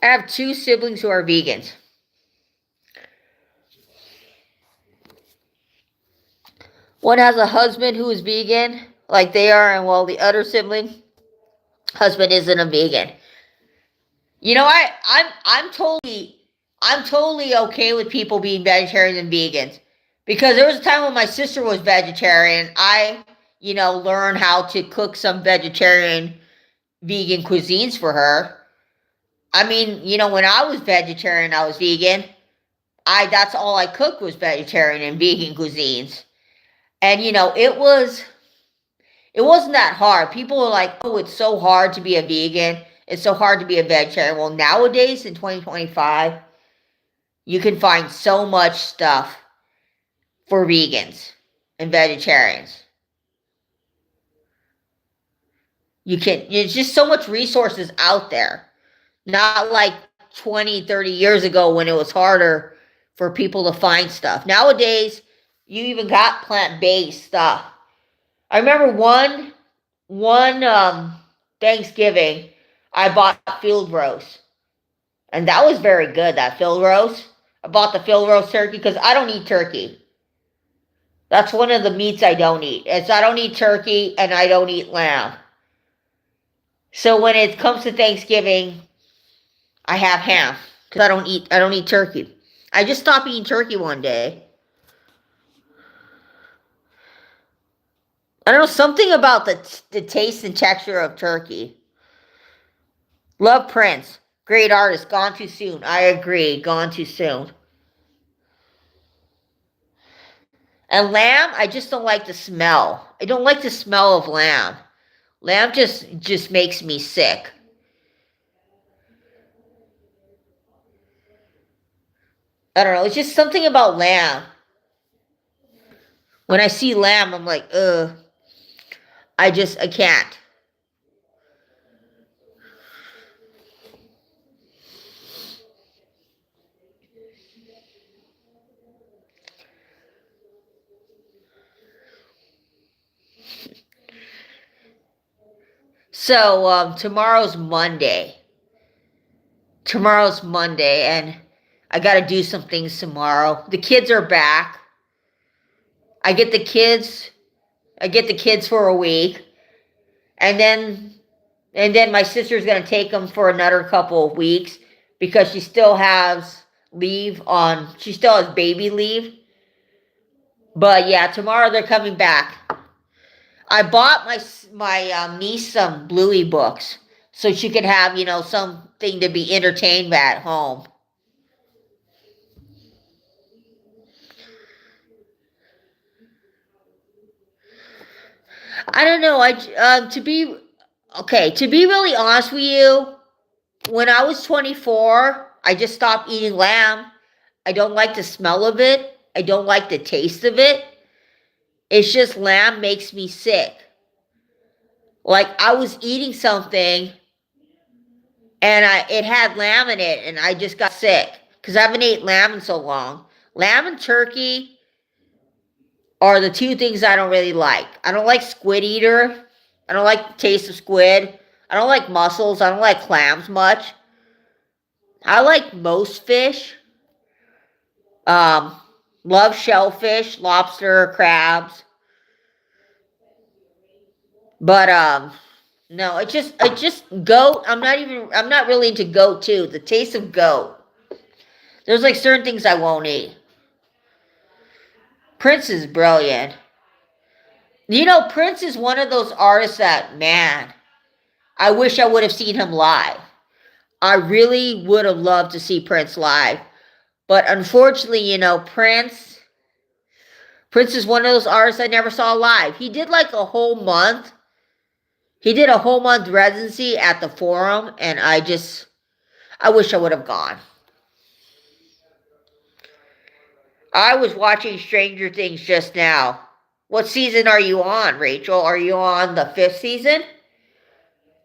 I have two siblings who are vegans. One has a husband who is vegan, like they are, and while the other sibling husband isn't a vegan. You know, I'm totally okay with people being vegetarians and vegans because there was a time when my sister was vegetarian. I, learned how to cook some vegetarian vegan cuisines for her. I mean, when I was vegetarian, I was vegan. I That's all I cooked was vegetarian and vegan cuisines. And it wasn't that hard. People were like, "Oh, it's so hard to be a vegan. It's so hard to be a vegetarian." Well, nowadays in 2025, you can find so much stuff for vegans and vegetarians. There's just so much resources out there. Not like 20, 30 years ago when it was harder for people to find stuff. Nowadays, you even got plant-based stuff. I remember one Thanksgiving, I bought field roast, and that was very good. That field roast. I bought the field roast turkey because I don't eat turkey. That's one of the meats I don't eat. I don't eat turkey and I don't eat lamb. So when it comes to Thanksgiving, I have ham because I don't eat turkey. I just stopped eating turkey one day. I don't know, something about the taste and texture of turkey. Love Prince. Great artist. Gone too soon. I agree. Gone too soon. And lamb, I just don't like the smell. I don't like the smell of lamb. Lamb just makes me sick. I don't know. It's just something about lamb. When I see lamb, I'm like, ugh. I can't. So tomorrow's Monday. Tomorrow's Monday, and I got to do some things tomorrow. The kids are back. I get the kids. I get the kids for a week, and then my sister's gonna take them for another couple of weeks because she still has leave on. She still has baby leave. But yeah, tomorrow they're coming back. I bought my niece some Bluey books so she could have something to be entertained at home. I don't know. To be really honest with you, when I was 24, I just stopped eating lamb. I don't like the smell of it. I don't like the taste of it. It's just lamb makes me sick. Like I was eating something and it had lamb in it and I just got sick because I haven't ate lamb in so long. Lamb and turkey are the two things I don't really like. I don't like squid eater. I don't like the taste of squid. I don't like mussels. I don't like clams much. I like most fish. Um, love shellfish, lobster, crabs. But no, it just goat. I'm not really into goat too. The taste of goat. There's like certain things I won't eat. Prince is brilliant. You know, Prince is one of those artists that, man, I wish I would have seen him live. I really would have loved to see Prince live. But unfortunately, you know, Prince is one of those artists I never saw live. He did like a whole month. He did a whole month residency at the Forum, and I wish I would have gone. I was watching Stranger Things just now. What season are you on, Rachel? Are you on the 5th season?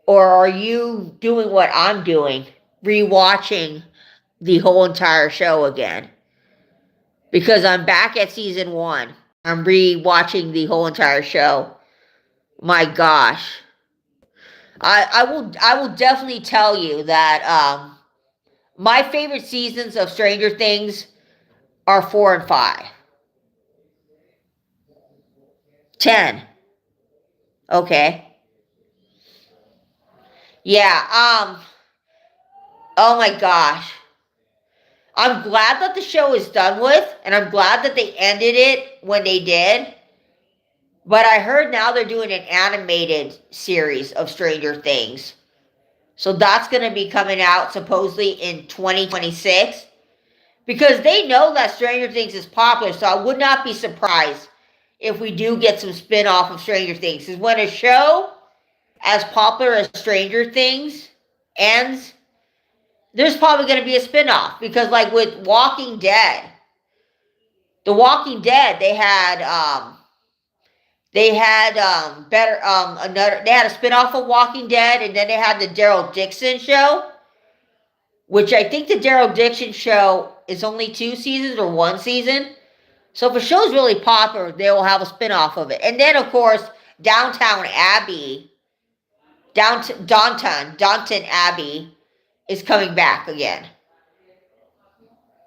Or are you doing what I'm doing? Rewatching the whole entire show again? Because I'm back at season 1. I'm rewatching the whole entire show. My gosh. I will definitely tell you that my favorite seasons of Stranger Things are 4 and 5. 10. Okay. Yeah, oh my gosh. I'm glad that the show is done with, and I'm glad that they ended it when they did. But I heard now they're doing an animated series of Stranger Things. So that's going to be coming out supposedly in 2026. Because they know that Stranger Things is popular, so I would not be surprised if we do get some spin-off of Stranger Things. Because when a show as popular as Stranger Things ends, there's probably going to be a spin-off. Because like with Walking Dead, The Walking Dead, they had better another they had a spin-off of Walking Dead, and then they had the Daryl Dixon show, which I think the Daryl Dixon show is only 2 seasons or 1 season. So if a show's really popular, they will have a spin-off of it. And then of course, Downton Abbey is coming back again.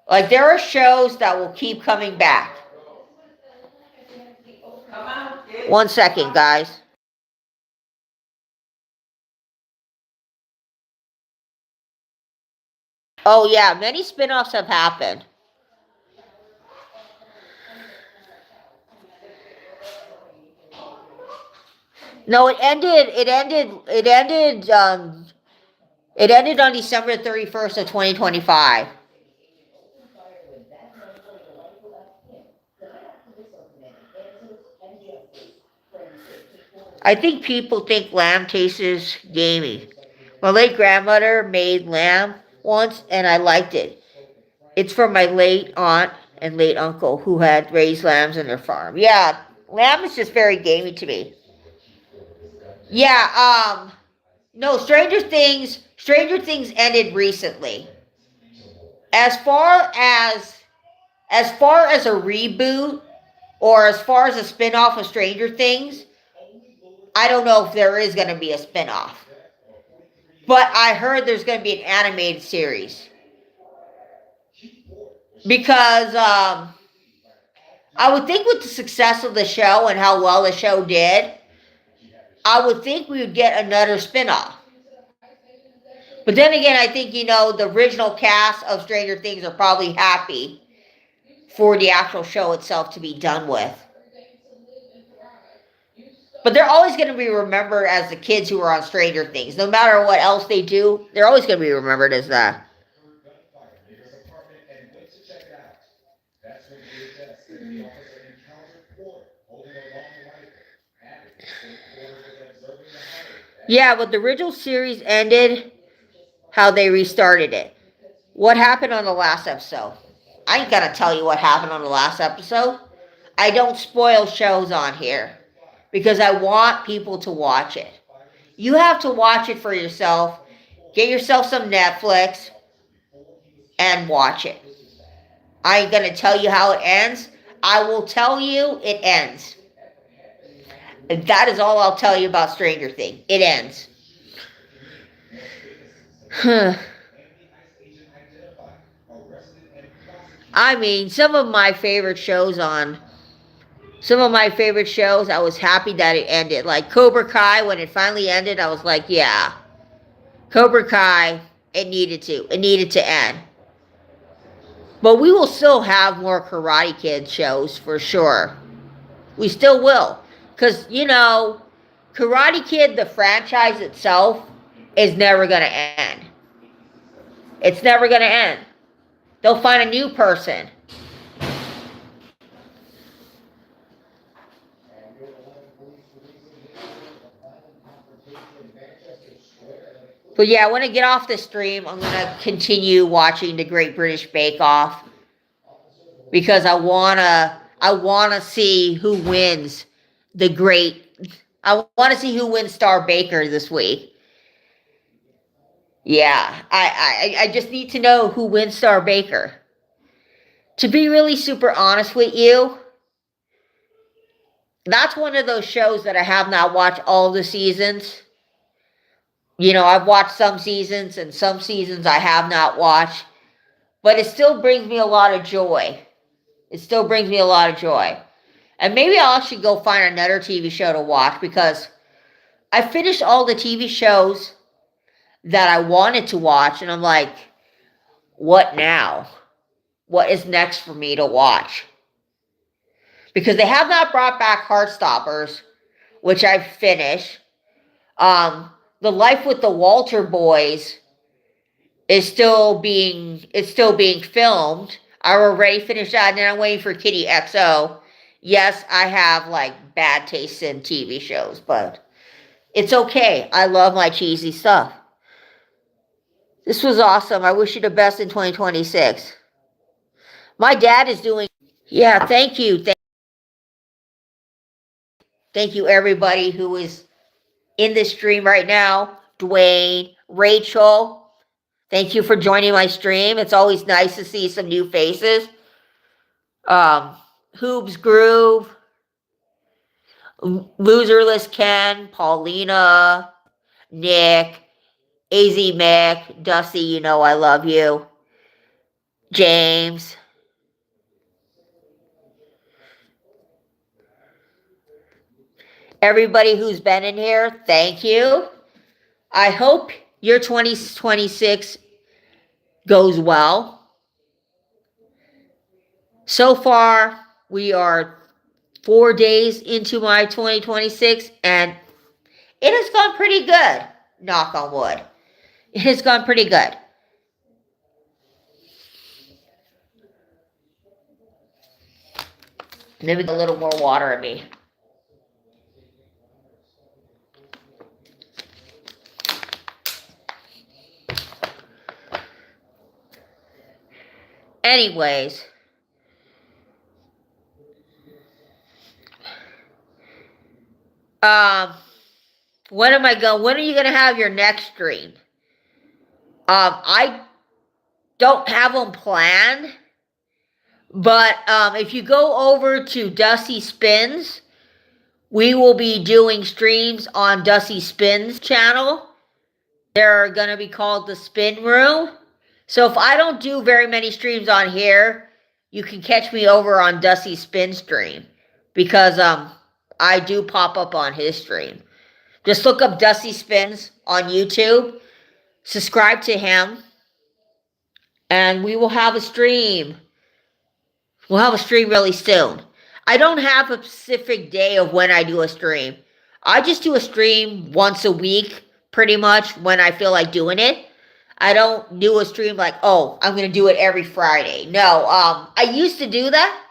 Like there are shows that will keep coming back. 1 second, guys. Oh yeah, many spin-offs have happened. No, it ended. It ended. It ended. It ended on December 31st of 2025. I think people think lamb tastes gamey. My late grandmother made lamb once, and I liked it. It's from my late aunt and late uncle who had raised lambs in their farm. Yeah, lamb is just very gamey to me. Yeah. No, Stranger Things ended recently. As far as a reboot or as far as a spin-off of Stranger Things, I don't know if there is going to be a spin-off. But I heard there's going to be an animated series. Because I would think with the success of the show and how well the show did, I would think we would get another spin-off. But then again, I think, the original cast of Stranger Things are probably happy for the actual show itself to be done with. But they're always going to be remembered as the kids who were on Stranger Things. No matter what else they do, they're always going to be remembered as that. Yeah, but the original series ended how they restarted it. What happened on the last episode? I ain't gonna tell you what happened on the last episode. I don't spoil shows on here because I want people to watch it. You have to watch it for yourself. Get yourself some Netflix and watch it. I ain't gonna tell you how it ends. I will tell you it ends. And that is all I'll tell you about Stranger Things. It ends. I mean, some of my favorite shows, I was happy that it ended. Like Cobra Kai, when it finally ended, I was like, yeah, Cobra Kai, it needed to end. But we will still have more Karate Kid shows for sure. We still will. Because, Karate Kid, the franchise itself, is never going to end. It's never going to end. They'll find a new person. But yeah, when I get off the stream, I'm going to continue watching the Great British Bake Off. Because I want to see who wins the I want to see who wins Star Baker this week. Yeah, I just need to know who wins Star Baker. To be really super honest with you, that's one of those shows that I have not watched all the seasons. I've watched some seasons and some seasons I have not watched. But it still brings me a lot of joy. It still brings me a lot of joy. And maybe I'll actually go find another TV show to watch because I finished all the TV shows that I wanted to watch. And I'm like, what now? What is next for me to watch? Because they have not brought back Heartstoppers, which I've finished. The Life with the Walter Boys is still being filmed. I already finished that, and then I'm waiting for Kitty XO. Yes, I have bad taste in TV shows, but it's okay. I love my cheesy stuff. This was awesome. I wish you the best in 2026. My dad is doing. Yeah, thank you. Thank you, everybody who is in this stream right now. Dwayne, Rachel, thank you for joining my stream. It's always nice to see some new faces. Hoobs Groove, Loserless Ken, Paulina, Nick, AZ Mick, Dusty, I love you. James. Everybody who's been in here, thank you. I hope your 2026 goes well. So far, we are 4 days into my 2026, and it has gone pretty good. Knock on wood. It has gone pretty good. Let me get a little more water in me. Anyways, when are you gonna have your next stream? I don't have them planned, but if you go over to Dusty Spins, we will be doing streams on Dusty Spins channel. They're gonna be called the Spin Room. So if I don't do very many streams on here, you can catch me over on Dusty Spin stream because I do pop up on his stream. Just look up Dusty Spins on YouTube, subscribe to him, and we will have a stream. We'll have a stream really soon. I don't have a specific day of when I do a stream. I just do a stream once a week, pretty much, when I feel like doing it. I don't do a stream like, oh, I'm going to do it every Friday. No, I used to do that.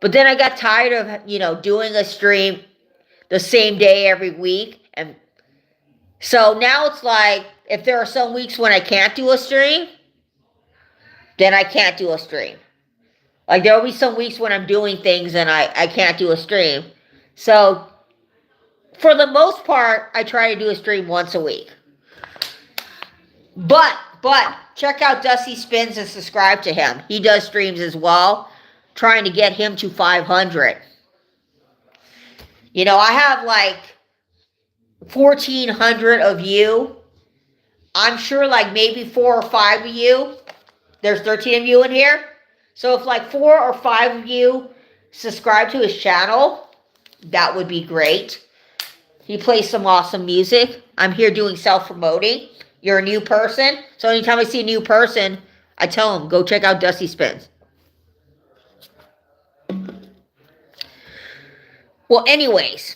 But then I got tired of, doing a stream the same day every week. And so now it's like, if there are some weeks when I can't do a stream, then I can't do a stream. Like, there will be some weeks when I'm doing things and I can't do a stream. So, for the most part, I try to do a stream once a week. But, check out Dusty Spins and subscribe to him. He does streams as well, trying to get him to 500. I have 1,400 of you. I'm sure maybe 4 or 5 of you. There's 13 of you in here. So if like 4 or 5 of you subscribe to his channel, that would be great. He plays some awesome music. I'm here doing self-promoting. You're a new person, so anytime I see a new person, I tell them, go check out Dusty Spins. Well, anyways,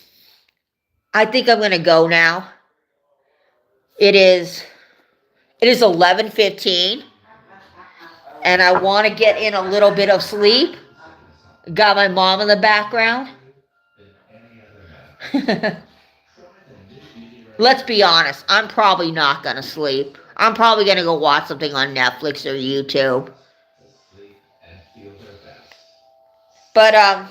I think I'm going to go now. It is 11:15, and I want to get in a little bit of sleep. Got my mom in the background. Let's be honest, I'm probably not going to sleep. I'm probably going to go watch something on Netflix or YouTube. But,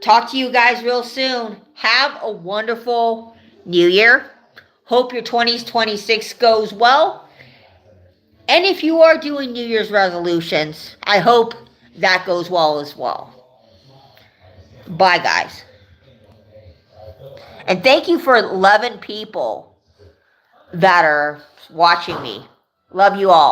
talk to you guys real soon. Have a wonderful New Year. Hope your 2026 goes well. And if you are doing New Year's resolutions, I hope that goes well as well. Bye, guys. And thank you for 11 people that are watching me. Love you all.